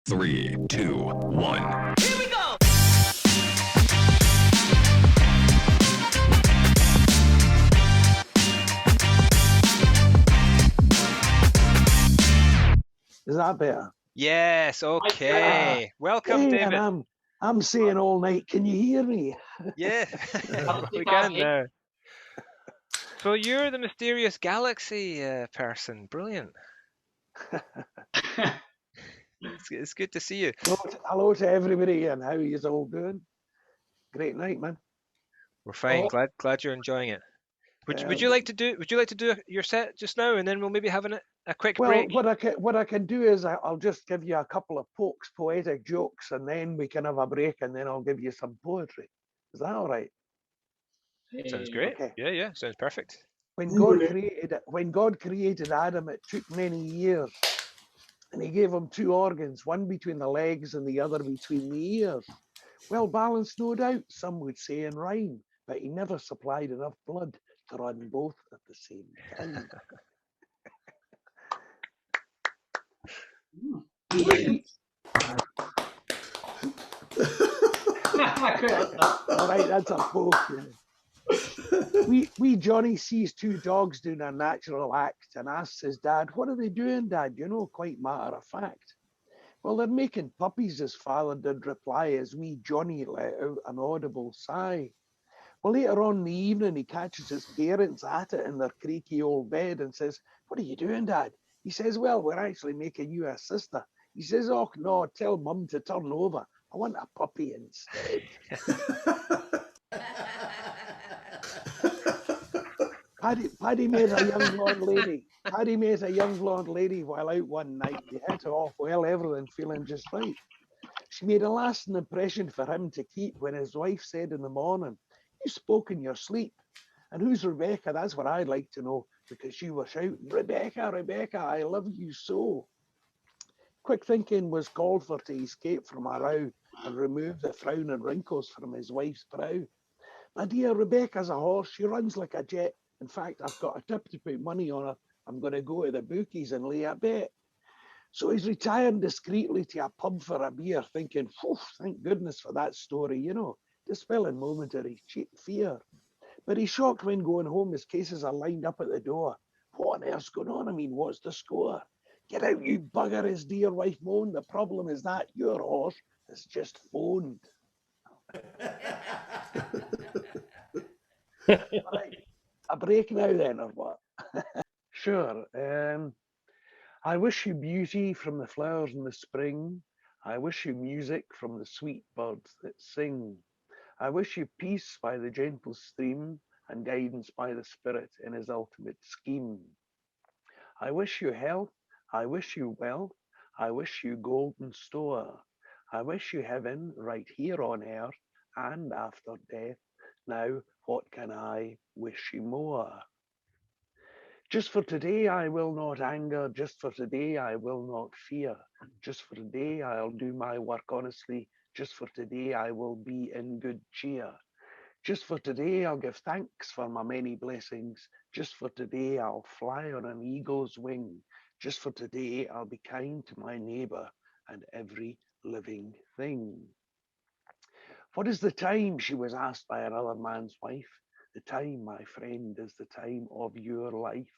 3, 2, 1. Here we go! Is that better? Yes, okay. Welcome, Hey, David. and I'm saying all night, can you hear me? Yeah, we can now. So you're the mysterious galaxy person. Brilliant. It's good to see you. Hello to everybody, and how you all doing? Great night, man. We're fine. Oh. Glad you're enjoying it. Would you like to do your set just now, and then we'll maybe have a quick break? Well, what I can do is I'll just give you a couple of poetic jokes, and then we can have a break, and then I'll give you some poetry. Is that all right? Sounds great. Okay. Yeah, sounds perfect. When God created Adam, it took many years, and He gave him two organs, one between the legs and the other between the ears. Well balanced, no doubt, some would say in rhyme, but He never supplied enough blood to run both at the same time. All right, that's a poke. Wee Johnny sees two dogs doing a natural act and asks his dad, "What are they doing, Dad?" You know, quite matter of fact. "Well, they're making puppies," his father did reply, as wee Johnny let out an audible sigh. Well, later on in the evening, he catches his parents at it in their creaky old bed and says, "What are you doing, Dad?" He says, "Well, we're actually making you a sister." He says, "Oh, no, tell Mum to turn over. I want a puppy instead." Paddy met a young blonde lady. Paddy met a young blonde lady while out one night. They hit it off well, everything feeling just right. She made a lasting impression for him to keep when his wife said in the morning, "You spoke in your sleep." "And who's Rebecca?" That's what I'd like to know, because she was shouting, "Rebecca, Rebecca, I love you so." Quick thinking was called for to escape from a row and remove the frown and wrinkles from his wife's brow. "My dear, Rebecca's a horse. She runs like a jet. In fact, I've got a tip to put money on her. I'm going to go to the bookies and lay a bet." So he's retiring discreetly to a pub for a beer, thinking, "Thank goodness for that story, you know, dispelling momentary fear." But he's shocked when going home, his cases are lined up at the door. "What on earth's going on? I mean, what's the score?" "Get out, you bugger," his dear wife moaned. "The problem is that your horse has just phoned." Right. A break now then, or what? Sure. I wish you beauty from the flowers in the spring. I wish you music from the sweet birds that sing. I wish you peace by the gentle stream and guidance by the Spirit in His ultimate scheme. I wish you health. I wish you wealth. I wish you golden store. I wish you heaven right here on earth and after death. Now, what can I wish you more? Just for today I will not anger, just for today I will not fear, just for today I'll do my work honestly, just for today I will be in good cheer. Just for today I'll give thanks for my many blessings, just for today I'll fly on an eagle's wing, just for today I'll be kind to my neighbour and every living thing. "What is the time?" she was asked by another man's wife. "The time, my friend, is the time of your life.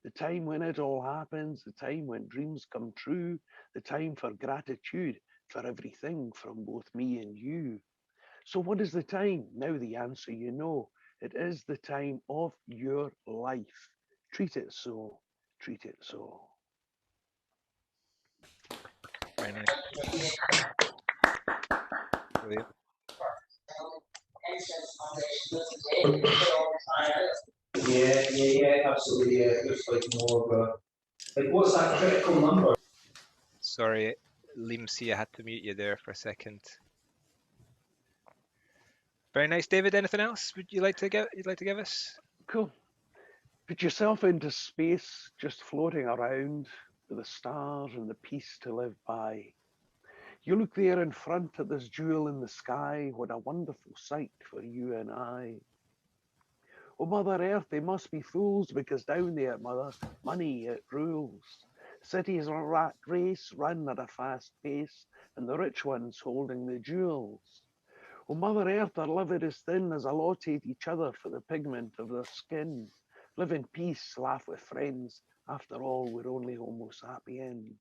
The time when it all happens, the time when dreams come true, the time for gratitude for everything from both me and you." So what is the time? Now the answer you know. It is the time of your life. Treat it so. Treat it so. Very nice. Brilliant. Yeah, absolutely. Yeah, it looks like more of a, like, what's that critical number? Sorry, Liam C, I had to mute you there for a second. Very nice, David. Anything else you'd like to give us? Cool. Put yourself into space, just floating around with the stars and the peace to live by. You look there in front at this jewel in the sky. What a wonderful sight for you and I. Oh, Mother Earth, they must be fools, because down there, Mother, money, it rules. Cities are a rat race, run at a fast pace, and the rich ones holding the jewels. Oh, Mother Earth, our liver is thin as allotted each other for the pigment of their skin. Live in peace, laugh with friends. After all, we're only Homo sapiens.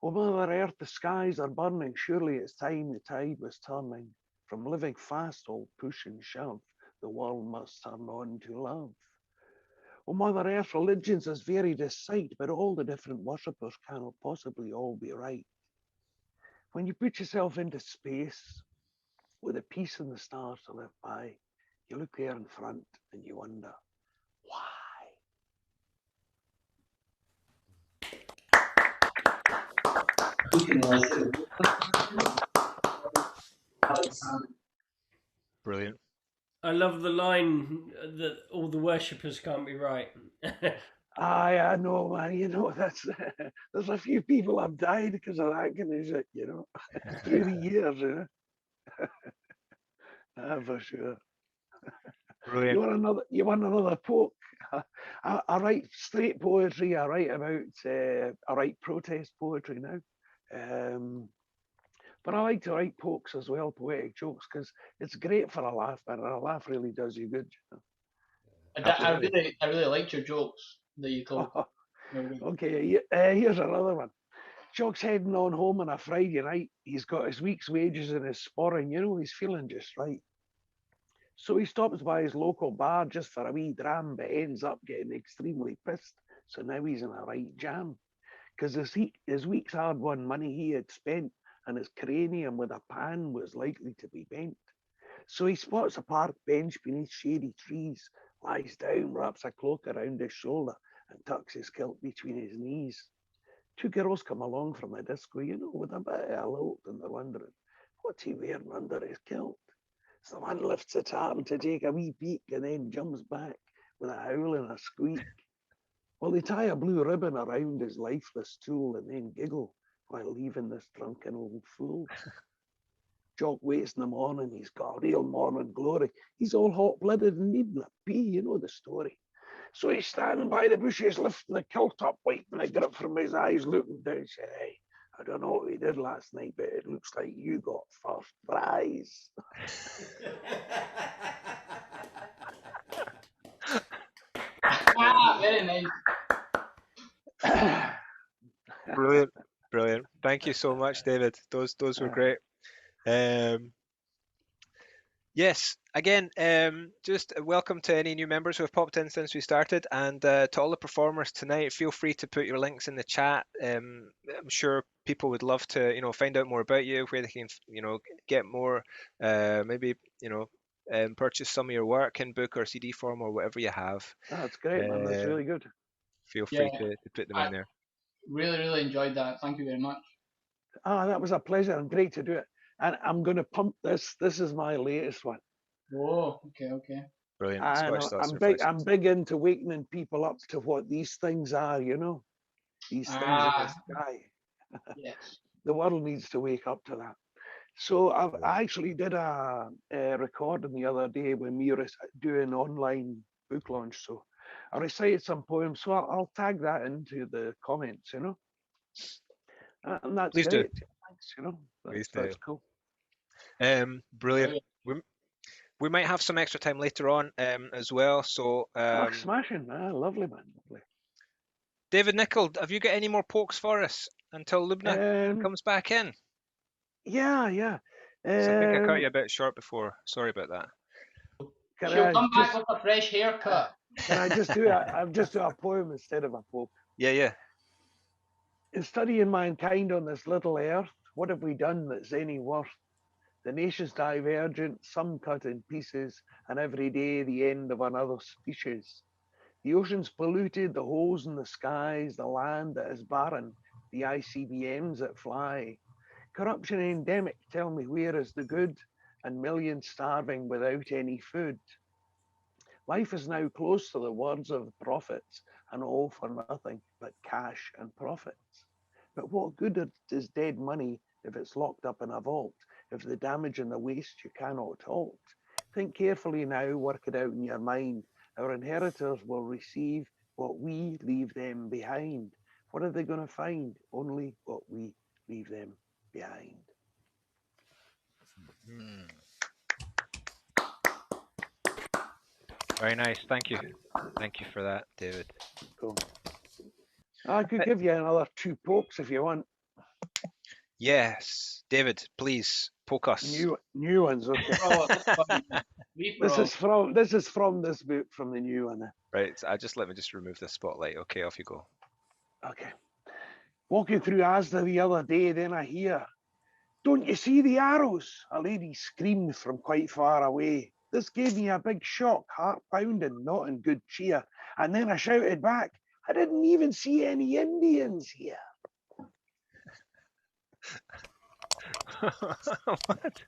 Oh, Mother Earth, the skies are burning. Surely it's time the tide was turning. From living fast, all push and shove, the world must turn on to love. Oh, Mother Earth, religions is varied as sight, but all the different worshippers cannot possibly all be right. When you put yourself into space, with the peace and the stars to live by, you look there in front and you wonder, why? Brilliant. I love the line that all the worshippers can't be right. I know, man. You know, that's there's a few people have died because of that kind of shit. Through the years. For sure. Brilliant. You want another poke? I write straight poetry. I write I write protest poetry now. But I like to write pokes as well, poetic jokes, because it's great for a laugh, and a laugh really does you good. I really liked your jokes that you told. Okay, here's another one. Jock's heading on home on a Friday night. He's got his week's wages and his sporring. He's feeling just right. So he stops by his local bar just for a wee dram, but ends up getting extremely pissed. So now he's in a right jam. Because his week's hard-won money he had spent, and his cranium with a pan was likely to be bent. So he spots a park bench beneath shady trees, lies down, wraps a cloak around his shoulder, and tucks his kilt between his knees. Two girls come along from a disco, with a bit of a lilt, and they're wondering, what's he wearing under his kilt? So the one lifts its arm to take a wee peek and then jumps back with a howl and a squeak. Well, they tie a blue ribbon around his lifeless tool and then giggle while leaving this drunken old fool. Jock waits in the morning, he's got real morning glory. He's all hot-blooded and needing a pee, you know the story. So he's standing by the bushes, lifting the kilt up, wiping the grip from his eyes, looking down, saying, hey, I don't know what we did last night, but it looks like you got first prize. Very nice. Brilliant. Thank you so much, David. Those were great. Yes, again, just welcome to any new members who have popped in since we started, and to all the performers tonight, feel free to put your links in the chat. I'm sure people would love to, find out more about you, where they can, get more, maybe, purchase some of your work in book or CD form or whatever you have. That's great, man. That's really good. Feel free to put them in there. Really, really enjoyed that. Thank you very much. That was a pleasure and great to do it. And I'm going to pump this. This is my latest one. Whoa, okay. Brilliant. And I'm big into wakening people up to what these things are, these things in the sky. Yes. The world needs to wake up to that. So I actually did a recording the other day when we were doing online book launch. So I recited some poems. So I'll tag that into the comments, and that's Please great. do. Thanks, that's cool. Brilliant. We might have some extra time later on as well. So smashing, lovely, man, lovely. David Nicoll, have you got any more pokes for us until Lubna comes back in? Yeah. So I think I cut you a bit short before. Sorry about that. She'll come back with a fresh haircut. Can I just do I've just do a poem instead of a poke? Yeah. In studying mankind on this little earth, what have we done that's any worth? The nations divergent, some cut in pieces, and every day the end of another species. The oceans polluted, the holes in the skies, the land that is barren, the ICBMs that fly. Corruption endemic, tell me where is the good? And millions starving without any food. Life is now close to the words of the prophets, and all for nothing but cash and profits. But what good is dead money if it's locked up in a vault, if the damage and the waste you cannot halt? Think carefully now, work it out in your mind. Our inheritors will receive what we leave them behind. What are they going to find? Only what we leave them behind. Very nice. Thank you. Thank you for that, David. Cool. I could give you another 2 pokes if you want. Yes, David, please poke us. New ones, okay. Oh, that's fine. This is from this book, from the new one. Right, let me just remove the spotlight. Okay, off you go. Okay. Walking through Asda the other day, then I hear, "Don't you see the arrows?" A lady screamed from quite far away. This gave me a big shock, heart pounding, not in good cheer. And then I shouted back, "I didn't even see any Indians here." What?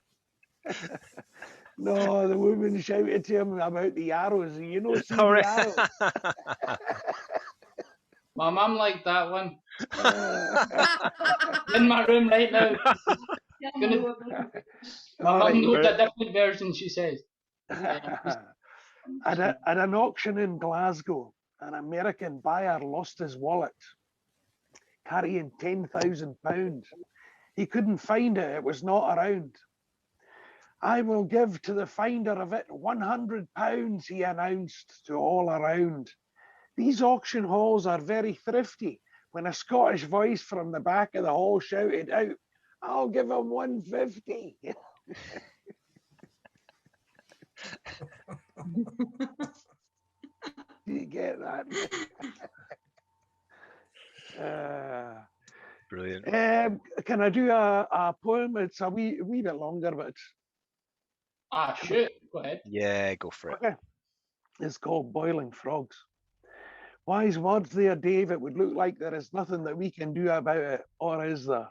No, the woman shouted to him about the arrows. You know, see All the right. arrows. My mum liked that one. In my room right now. My mum knows a different version, she says. At an auction in Glasgow, an American buyer lost his wallet, carrying £10,000. He couldn't find it. It was not around. "I will give to the finder of it £100, he announced to all around. These auction halls are very thrifty, when a Scottish voice from the back of the hall shouted out, "I'll give him £150. Do you get that? Brilliant. Can I do a poem? It's a wee bit longer, but Shoot, go ahead. Yeah, go for it. okay. It's called Boiling Frogs. Wise words there, Dave. It would look like there is nothing that we can do about it, or is there?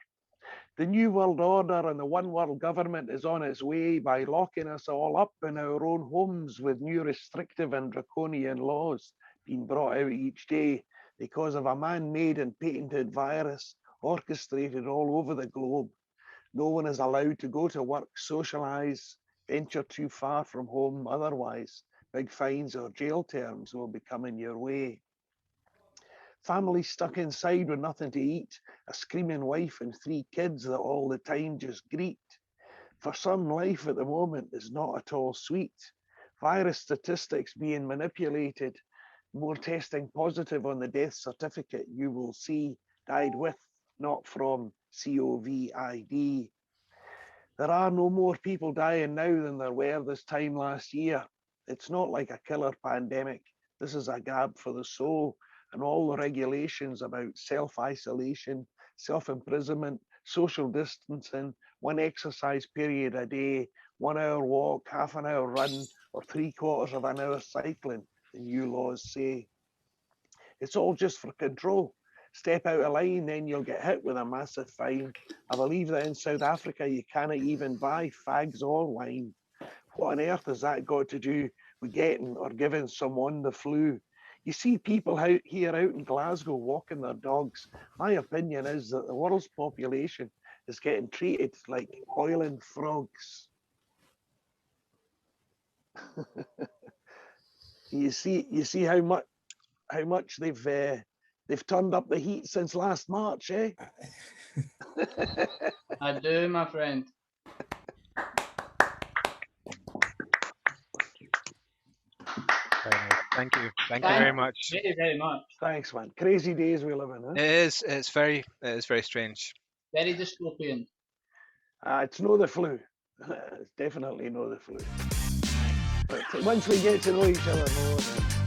The New World Order and the One World Government is on its way by locking us all up in our own homes with new restrictive and draconian laws being brought out each day because of a man-made and patented virus orchestrated all over the globe. No one is allowed to go to work, socialise, venture too far from home otherwise. Big fines or jail terms will be coming your way. Families stuck inside with nothing to eat, a screaming wife and 3 kids that all the time just greet. For some, life at the moment is not at all sweet. Virus statistics being manipulated, more testing positive on the death certificate you will see, died with, not from COVID. There are no more people dying now than there were this time last year. It's not like a killer pandemic. This is a grab for the soul, and all the regulations about self-isolation, self-imprisonment, social distancing, 1 exercise period a day, 1 hour walk, half an hour run, or 3/4 of an hour cycling, the new laws say. It's all just for control. Step out of line, then you'll get hit with a massive fine. I believe that in South Africa, you cannot even buy fags or wine. What on earth has that got to do with getting or giving someone the flu? You see people out here out in Glasgow walking their dogs. My opinion is that the world's population is getting treated like boiling frogs. You see how much they've turned up the heat since last March, eh? I do, my friend. Thank you very much. Very, very much. Thanks, man. Crazy days we live in, huh? It is. It's very strange. Very dystopian. It's no the flu. It's definitely no the flu. But once we get to know each other more, then